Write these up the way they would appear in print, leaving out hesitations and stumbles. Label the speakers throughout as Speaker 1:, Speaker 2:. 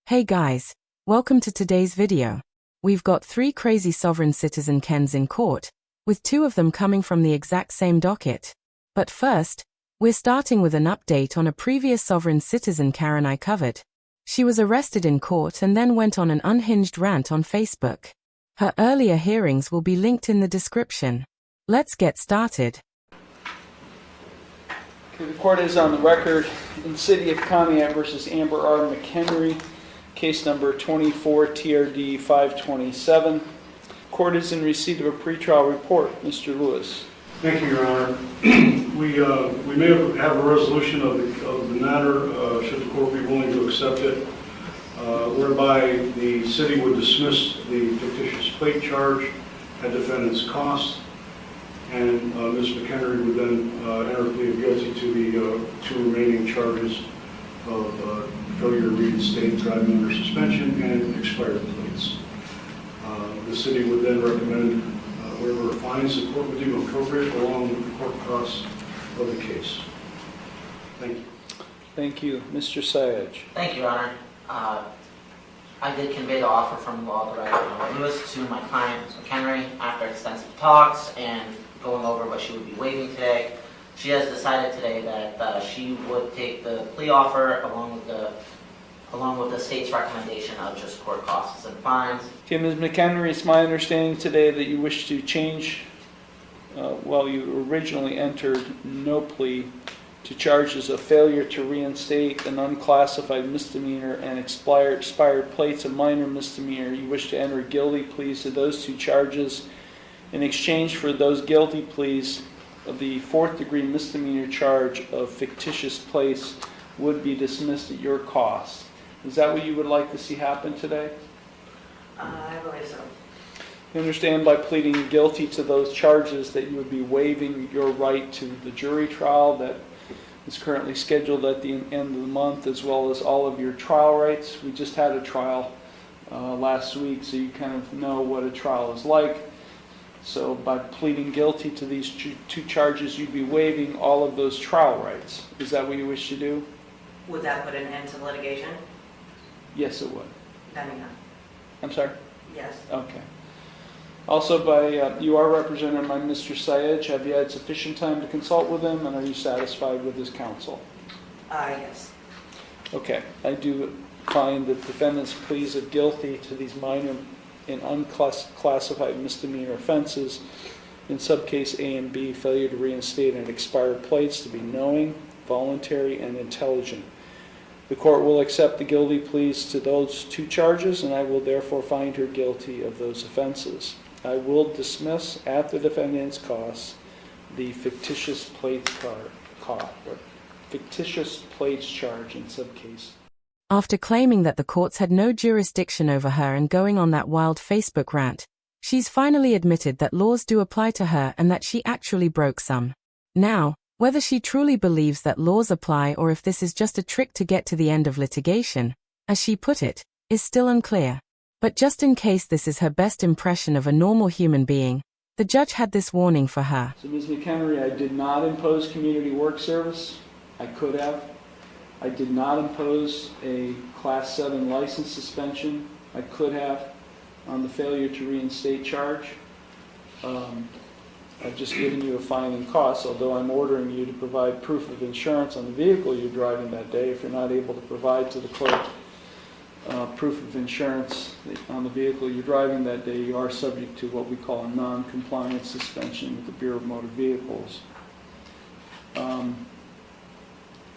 Speaker 1: Hey guys, welcome to today's video. We've got 3 crazy sovereign citizen Kens in court, with 2 of them coming from the exact same docket. But first, we're starting with an update on a previous sovereign citizen Karen I covered. She was arrested in court and then went on an unhinged rant on Facebook. Her earlier hearings will be linked in the description. Let's get started.
Speaker 2: Okay, the court is on the record in City of Conneaut versus Amber R. McHenry, case number 24 TRD 527. Court is in receipt of a pretrial report. Mr. Lewis.
Speaker 3: Thank you, Your Honor. We may have a resolution of the matter, should the court be willing to accept it, whereby the city would dismiss the fictitious plate charge at defendant's cost, and Ms. McHenry would then enter a plea of guilty to the 2 remaining charges of failure to reinstate driving under suspension and expired plates. The city would then recommend whatever fines the court would deem appropriate along with the court costs of the case. Thank you.
Speaker 2: Thank you. Mr. Sayage.
Speaker 4: Thank you, Your Honor. I did convey the offer from Law Director Lewis to my client, Ms. McHenry, after extensive talks and going over what she would be waiving today. She has decided today that she would take the plea offer along with the state's recommendation of just court costs and fines.
Speaker 2: Okay, Ms. McHenry, it's my understanding today that you wish to change, you originally entered no plea to charges of failure to reinstate an unclassified misdemeanor and expired plates, a minor misdemeanor. You wish to enter guilty pleas to those 2 charges. In exchange for those guilty pleas, the 4th degree misdemeanor charge of fictitious plates would be dismissed at your cost. Is that what you would like to see happen today?
Speaker 5: I believe so.
Speaker 2: You understand by pleading guilty to those charges that you would be waiving your right to the jury trial that is currently scheduled at the end of the month, as well as all of your trial rights. We just had a trial last week, so you kind of know what a trial is like. So by pleading guilty to these 2 charges, you'd be waiving all of those trial rights. Is that what you wish to do?
Speaker 5: Would that put an end to litigation?
Speaker 2: Yes, it would.
Speaker 5: I mean,
Speaker 2: I'm sorry?
Speaker 5: yes.
Speaker 2: Okay. Also, you are represented by Mr. Sayage. Have you had sufficient time to consult with him, and are you satisfied with his counsel?
Speaker 5: Yes.
Speaker 2: Okay. I do find that defendant's pleas of guilty to these minor and unclassified misdemeanor offenses in subcase A and B, failure to reinstate and expired plates, to be knowing, voluntary, and intelligent. The court will accept the guilty pleas to those 2 charges, and I will therefore find her guilty of those offenses. I will dismiss at the defendant's cost the fictitious plates charge in subcase.
Speaker 1: After claiming that the courts had no jurisdiction over her and going on that wild Facebook rant, she's finally admitted that laws do apply to her and that she actually broke some. Now, whether she truly believes that laws apply or if this is just a trick to get to the end of litigation, as she put it, is still unclear. But just in case this is her best impression of a normal human being, the judge had this warning for her.
Speaker 2: So Ms. McHenry, I did not impose community work service. I could have. I did not impose a Class 7 license suspension. I could have on the failure to reinstate charge. I've just given you a fine and costs, although I'm ordering you to provide proof of insurance on the vehicle you're driving that day. If you're not able to provide to the clerk proof of insurance on the vehicle you're driving that day, you are subject to what we call a non-compliance suspension with the Bureau of Motor Vehicles. I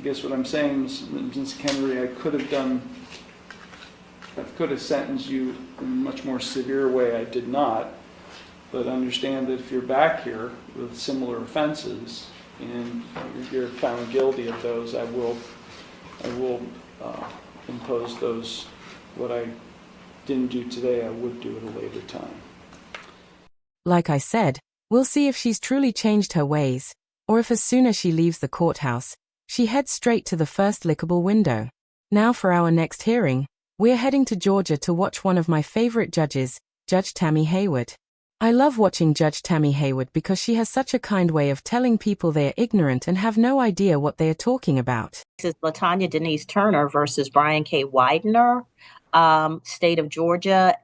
Speaker 2: guess what I'm saying, Ms. McHenry, I could have sentenced you in a much more severe way. I did not. But understand that if you're back here with similar offenses and you're found guilty of those, I will impose those. What I didn't do today, I would do at a later time.
Speaker 1: Like I said, we'll see if she's truly changed her ways, or if as soon as she leaves the courthouse, she heads straight to the first lickable window. Now for our next hearing, we're heading to Georgia to watch one of my favorite judges, Judge Tammy Hayward. I love watching Judge Tammy Hayward because she has such a kind way of telling people they are ignorant and have no idea what they are talking about.
Speaker 6: This is LaTanya Denise Turner versus Brian K. Widener, State of Georgia,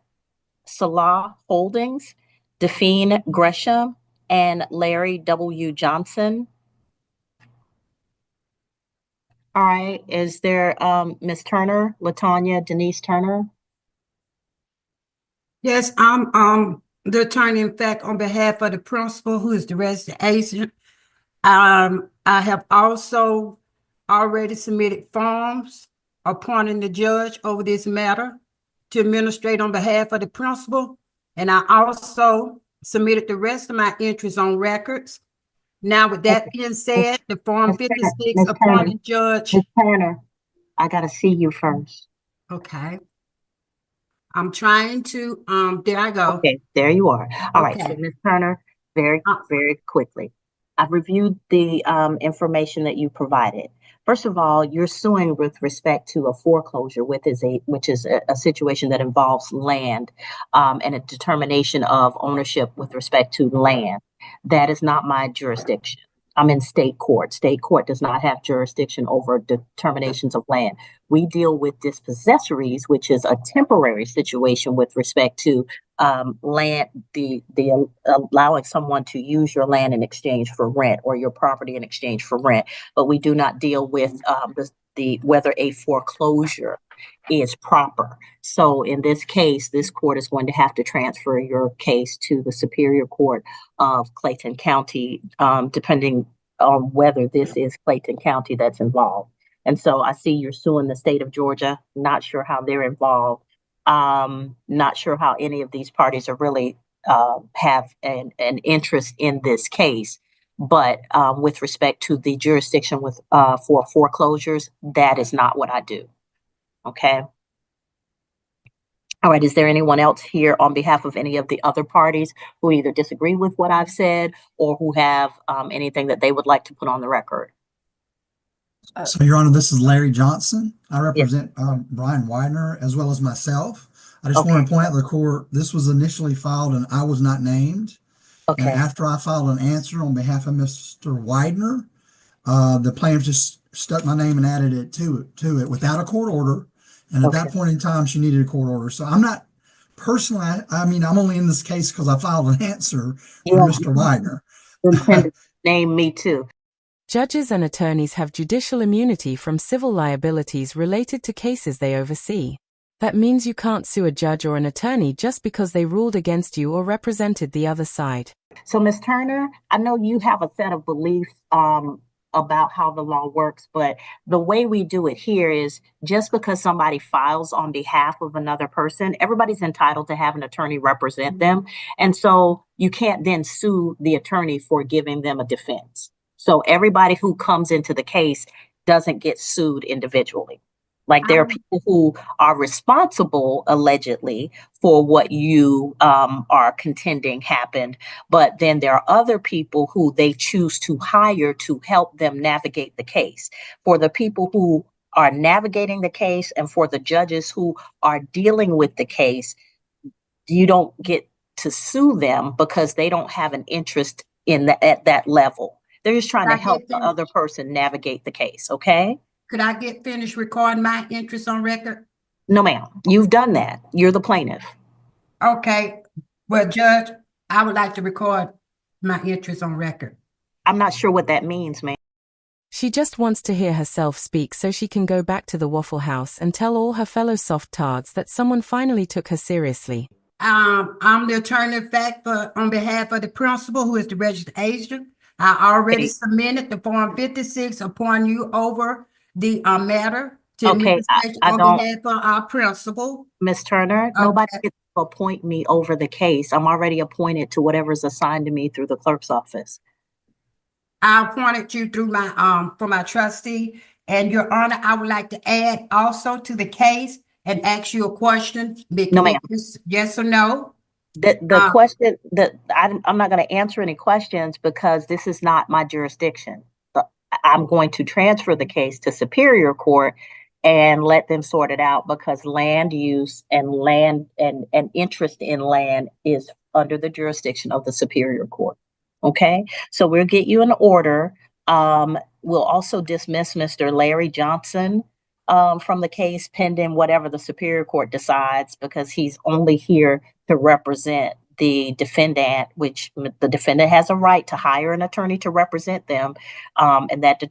Speaker 6: Salah Holdings, Define Gresham, and Larry W. Johnson. All right, is there Ms. Turner, LaTanya Denise Turner?
Speaker 7: Yes, I'm the attorney, in fact, on behalf of the principal, who is the registered agent. I have also already submitted forms appointing the judge over this matter to administrate on behalf of the principal. And I also submitted the rest of my entries on records. Now, with that being said, the Form 56 appointing judge.
Speaker 6: Ms. Turner, I gotta see you first.
Speaker 7: Okay. I'm trying to, there I go.
Speaker 6: Okay, there you are. All right, so
Speaker 7: Okay.
Speaker 6: Ms. Turner, very quickly. I've reviewed the information that you provided. First of all, you're suing with respect to a foreclosure, which is a situation that involves land and a determination of ownership with respect to land. That is not my jurisdiction. I'm in state court. State court does not have jurisdiction over determinations of land. We deal with dispossessories, which is a temporary situation with respect to land, the allowing someone to use your land in exchange for rent or your property in exchange for rent. But we do not deal with the whether a foreclosure is proper. So in this case, this court is going to have to transfer your case to the Superior Court of Clayton County, depending on whether this is Clayton County that's involved. And so I see you're suing the state of Georgia. Not sure how they're involved. Not sure how any of these parties are really have an interest in this case. But with respect to the jurisdiction with for foreclosures, that is not what I do. Okay. All right. Is there anyone else here on behalf of any of the other parties who either disagree with what I've said or who have anything that they would like to put on the record?
Speaker 8: So, Your Honor, this is Larry Johnson. I represent Brian Widener as well as myself. I just want to point out to the court, this was initially filed and I was not named. And after I filed an answer on behalf of Mr. Widener, the plaintiff just stuck my name and added it to it without a court order. And at that point in time, she needed a court order. So I'm not personally, I mean, I'm only in this case because I filed an answer for Mr. Widener.
Speaker 6: Name me too.
Speaker 1: Judges and attorneys have judicial immunity from civil liabilities related to cases they oversee. That means you can't sue a judge or an attorney just because they ruled against you or represented the other side.
Speaker 6: So, Ms. Turner, I know you have a set of beliefs about how the law works, but the way we do it here is just because somebody files on behalf of another person, everybody's entitled to have an attorney represent them. And so you can't then sue the attorney for giving them a defense. So everybody who comes into the case doesn't get sued individually. Like there are people who are responsible, allegedly, for what you are contending happened. But then there are other people who they choose to hire to help them navigate the case. For the people who are navigating the case and for the judges who are dealing with the case, you don't get to sue them because they don't have an interest in at that level. They're just trying to help the other person navigate the case, okay?
Speaker 7: Could I get finished recording my interest on record?
Speaker 6: No, ma'am. You've done that. You're the plaintiff.
Speaker 7: Okay. Well, Judge, I would like to record my interest on record.
Speaker 6: I'm not sure what that means, ma'am.
Speaker 1: She just wants to hear herself speak so she can go back to the Waffle House and tell all her fellow soft-tards that someone finally took her seriously.
Speaker 7: I'm the attorney of fact on behalf of the principal, who is the registered agent. I already submitted the Form 56 upon you over the matter to administration on behalf of our principal.
Speaker 6: Ms. Turner, nobody gets to appoint me over the case. I'm already appointed to whatever's assigned to me through the clerk's office.
Speaker 7: I appointed you through my for my trustee. And Your Honor, I would like to add also to the case and ask you a question.
Speaker 6: No, ma'am.
Speaker 7: Yes or no?
Speaker 6: The question that I'm not going to answer any questions because this is not my jurisdiction. I'm going to transfer the case to Superior Court and let them sort it out because land use and land and interest in land is under the jurisdiction of the Superior Court. Okay, so we'll get you an order. We'll also dismiss Mr. Larry Johnson from the case pending whatever the Superior Court decides, because he's only here to represent the defendant, which the defendant has a right to hire an attorney to represent them, and that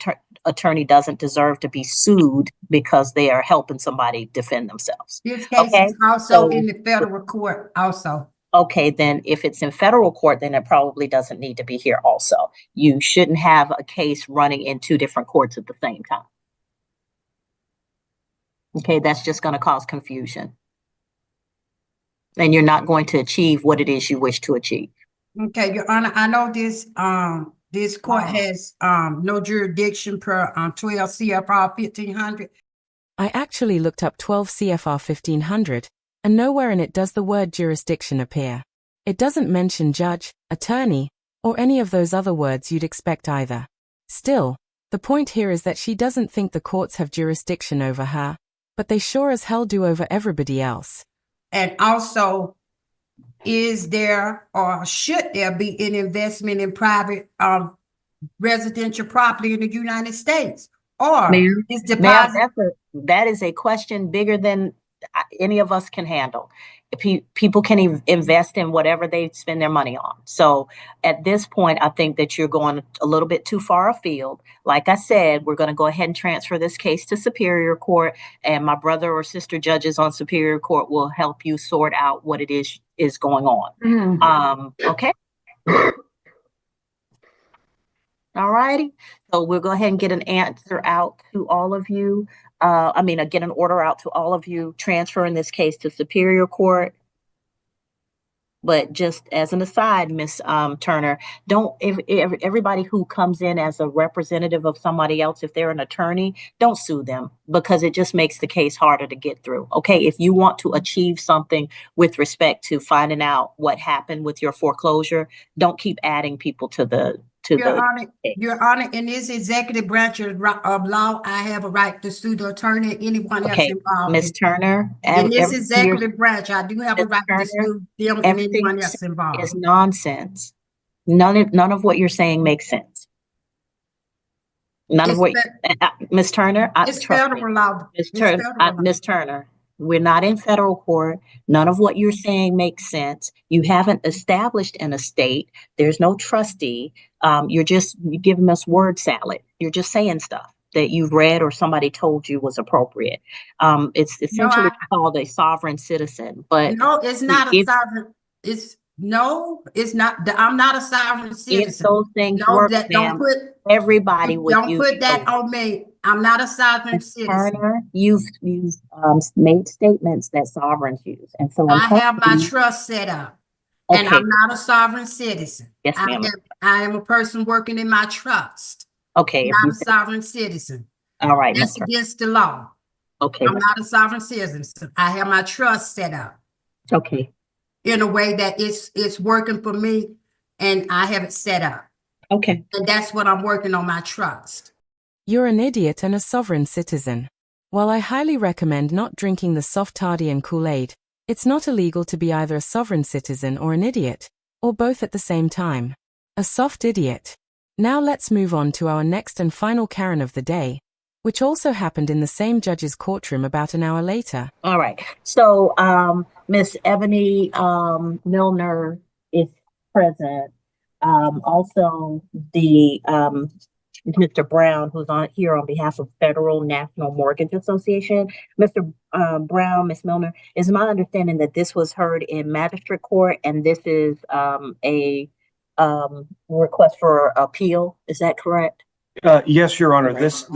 Speaker 6: attorney doesn't deserve to be sued because they are helping somebody defend themselves.
Speaker 7: This case
Speaker 6: Okay,
Speaker 7: is also in the federal court also.
Speaker 6: Okay, then if it's in federal court, then it probably doesn't need to be here also. You shouldn't have a case running in two different courts at the same time. Okay, that's just going to cause confusion. And you're not going to achieve what it is you wish to achieve.
Speaker 7: Okay, Your Honor, I know this court has no jurisdiction per 12 CFR 1500.
Speaker 1: I actually looked up 12 CFR 1500, and nowhere in it does the word jurisdiction appear. It doesn't mention judge, attorney, or any of those other words you'd expect either. Still, the point here is that she doesn't think the courts have jurisdiction over her, but they sure as hell do over everybody else.
Speaker 7: And also, is there or should there be an investment in private residential property in the United States? Or is deposit?
Speaker 6: That is a question bigger than any of us can handle. People can invest in whatever they spend their money on. So at this point, I think that you're going a little bit too far afield. Like I said, we're going to go ahead and transfer this case to Superior Court, and my brother or sister judges on Superior Court will help you sort out what it is going on. Okay. All righty. So we'll go ahead and get an answer out to all of you. Get an order out to all of you transferring this case to Superior Court. But just as an aside, Miss Turner, everybody who comes in as a representative of somebody else, if they're an attorney, don't sue them, because it just makes the case harder to get through. Okay, if you want to achieve something with respect to finding out what happened with your foreclosure, don't keep adding people to the
Speaker 7: Your Honor, in this executive branch of law, I have a right to sue the attorney, anyone else involved.
Speaker 6: Ms. Turner,
Speaker 7: in this executive branch, I do have a right to sue them and anyone else involved.
Speaker 6: It's nonsense. None of what you're saying makes sense. Ms. Turner,
Speaker 7: it's federal law.
Speaker 6: Ms. Turner, we're not in federal court. None of what you're saying makes sense. You haven't established an estate. There's no trustee. You're giving us word salad. You're just saying stuff that you've read or somebody told you was appropriate. It's essentially called a sovereign citizen, but
Speaker 7: no, it's not a sovereign. It's not. I'm not a sovereign citizen.
Speaker 6: If those things work, don't put everybody with you.
Speaker 7: Don't put that on me. I'm not a sovereign citizen.
Speaker 6: Turner, you've made statements that sovereigns use, and so
Speaker 7: I have my trust set up, and I'm not a sovereign citizen.
Speaker 6: Yes, ma'am.
Speaker 7: I am a person working in my trust.
Speaker 6: Okay,
Speaker 7: I'm not a sovereign citizen.
Speaker 6: All right,
Speaker 7: that's against the law.
Speaker 6: Okay,
Speaker 7: I'm not a sovereign citizen. I have my trust set up.
Speaker 6: Okay.
Speaker 7: In a way that it's working for me, and I have it set up.
Speaker 6: Okay.
Speaker 7: And that's what I'm working on, my trust.
Speaker 1: You're an idiot and a sovereign citizen. While I highly recommend not drinking the soft Tardian Kool-Aid, it's not illegal to be either a sovereign citizen or an idiot, or both at the same time. A soft idiot. Now let's move on to our next and final Karen of the day, which also happened in the same judge's courtroom about an hour later.
Speaker 6: All right. So, Miss Ebony Milner is present. Also, the Mr. Brown, who's on here on behalf of Federal National Mortgage Association. Mr. Brown, Miss Milner, is my understanding that this was heard in magistrate court, and this is a request for appeal. Is that correct?
Speaker 9: Yes, Your Honor. This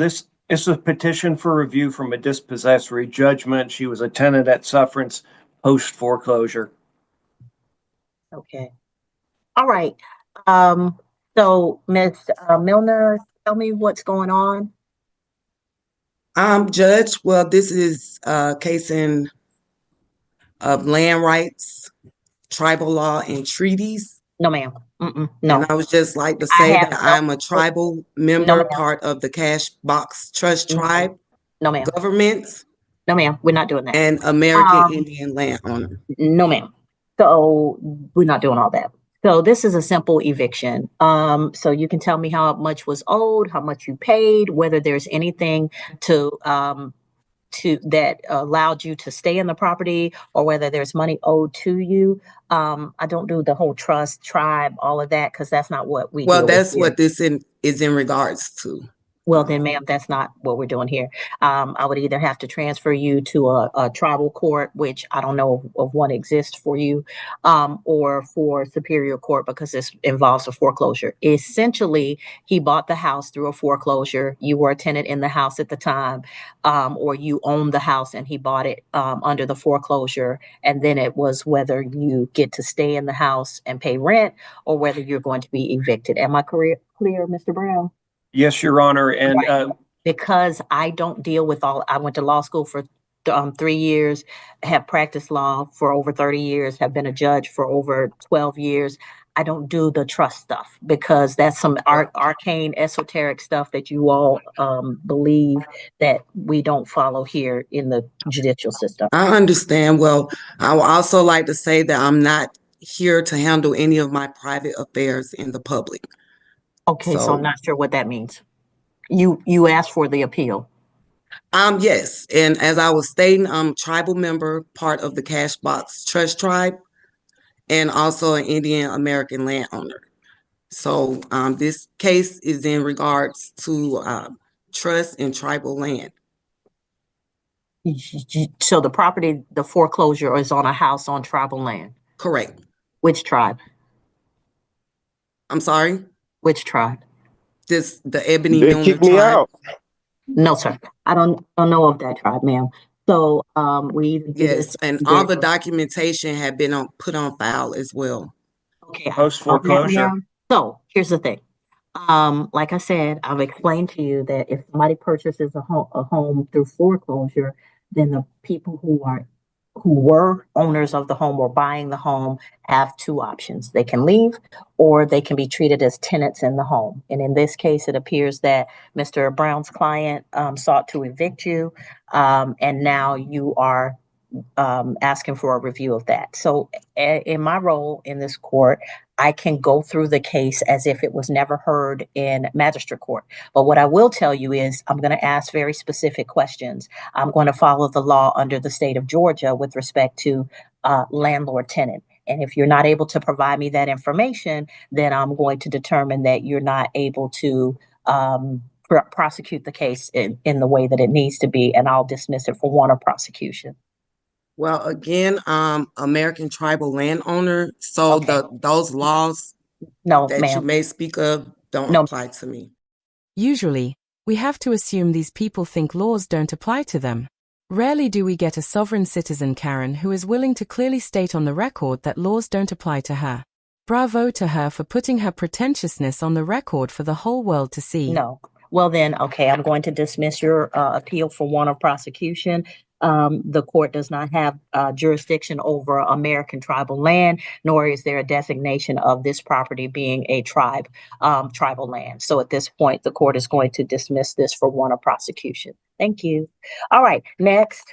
Speaker 9: is a petition for review from a dispossessory judgment. She was a tenant at sufferance post foreclosure.
Speaker 6: Okay. All right. So Ms. Milner, tell me what's going on.
Speaker 10: Judge, well, this is a case of land rights, tribal law, and treaties.
Speaker 6: No, ma'am. No.
Speaker 10: And I would just like to say that I'm a tribal member, part of the Cash Box Trust Tribe.
Speaker 6: No, ma'am.
Speaker 10: Government.
Speaker 6: No, ma'am. We're not doing that.
Speaker 10: And American Indian landowner.
Speaker 6: No, ma'am. So we're not doing all that. So this is a simple eviction. So you can tell me how much was owed, how much you paid, whether there's anything to that allowed you to stay in the property, or whether there's money owed to you. I don't do the whole trust, tribe, all of that, because that's not what we
Speaker 10: Well,
Speaker 6: deal with
Speaker 10: that's
Speaker 6: here.
Speaker 10: what this is in regards to.
Speaker 6: Well, then, ma'am, that's not what we're doing here. I would either have to transfer you to a tribal court, which I don't know of one exists for you, or for superior court, because this involves a foreclosure. Essentially, he bought the house through a foreclosure. You were a tenant in the house at the time, or you owned the house and he bought it under the foreclosure. And then it was whether you get to stay in the house and pay rent, or whether you're going to be evicted. Am I clear, Mr. Brown?
Speaker 9: Yes, Your Honor. And
Speaker 6: Right. Because I don't deal with I went to law school for 3 years, have practiced law for over 30 years, have been a judge for over 12 years. I don't do the trust stuff because that's some arcane, esoteric stuff that you all believe that we don't follow here in the judicial system.
Speaker 10: I understand. Well, I would also like to say that I'm not here to handle any of my private affairs in the public.
Speaker 6: Okay, so I'm not sure what that means. You asked for the appeal.
Speaker 10: Yes, and as I was stating, I'm a tribal member, part of the Cashbox Trust Tribe, and also an Indian American landowner. So this case is in regards to trust and tribal land.
Speaker 6: So the property, the foreclosure is on a house on tribal land.
Speaker 10: Correct.
Speaker 6: Which tribe?
Speaker 10: I'm sorry?
Speaker 6: Which tribe?
Speaker 10: The Ebony
Speaker 11: They
Speaker 10: Milner
Speaker 11: kicked me
Speaker 10: tribe.
Speaker 11: out.
Speaker 6: No, sir. I don't know of that tribe, ma'am. So we either do
Speaker 10: Yes,
Speaker 6: this.
Speaker 10: and all the documentation had been put on file as well.
Speaker 6: Okay.
Speaker 9: Post foreclosure.
Speaker 6: So here's the thing. Like I said, I've explained to you that if somebody purchases a home through foreclosure, then the people who were owners of the home or buying the home have two options. They can leave, or they can be treated as tenants in the home. And in this case, it appears that Mr. Brown's client sought to evict you, and now you are asking for a review of that. So in my role in this court, I can go through the case as if it was never heard in magistrate court. But what I will tell you is I'm going to ask very specific questions. I'm going to follow the law under the state of Georgia with respect to landlord tenant. And if you're not able to provide me that information, then I'm going to determine that you're not able to prosecute the case in the way that it needs to be, and I'll dismiss it for want of prosecution.
Speaker 10: Well, again, American tribal landowner. So
Speaker 6: Okay.
Speaker 10: those laws that you may speak of don't apply to me.
Speaker 1: Usually, we have to assume these people think laws don't apply to them. Rarely do we get a sovereign citizen Karen who is willing to clearly state on the record that laws don't apply to her. Bravo to her for putting her pretentiousness on the record for the whole world to see.
Speaker 6: No. Well then, okay, I'm going to dismiss your appeal for want of prosecution. The court does not have jurisdiction over American tribal land, nor is there a designation of this property being a tribal land. So at this point, the court is going to dismiss this for want of prosecution. Thank you. All right, next.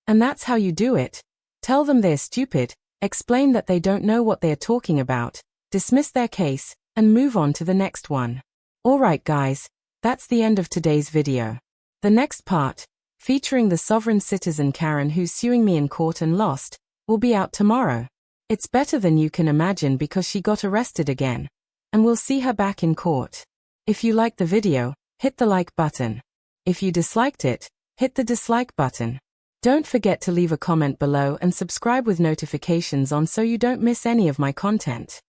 Speaker 1: And that's how you do it. Tell them they're stupid, explain that they don't know what they're talking about, dismiss their case, and move on to the next one. All right, guys. That's the end of today's video. The next part, featuring the sovereign citizen Karen who's suing me in court and lost, will be out tomorrow. It's better than you can imagine because she got arrested again. And we'll see her back in court. If you liked the video, hit the like button. If you disliked it, hit the dislike button. Don't forget to leave a comment below and subscribe with notifications on so you don't miss any of my content.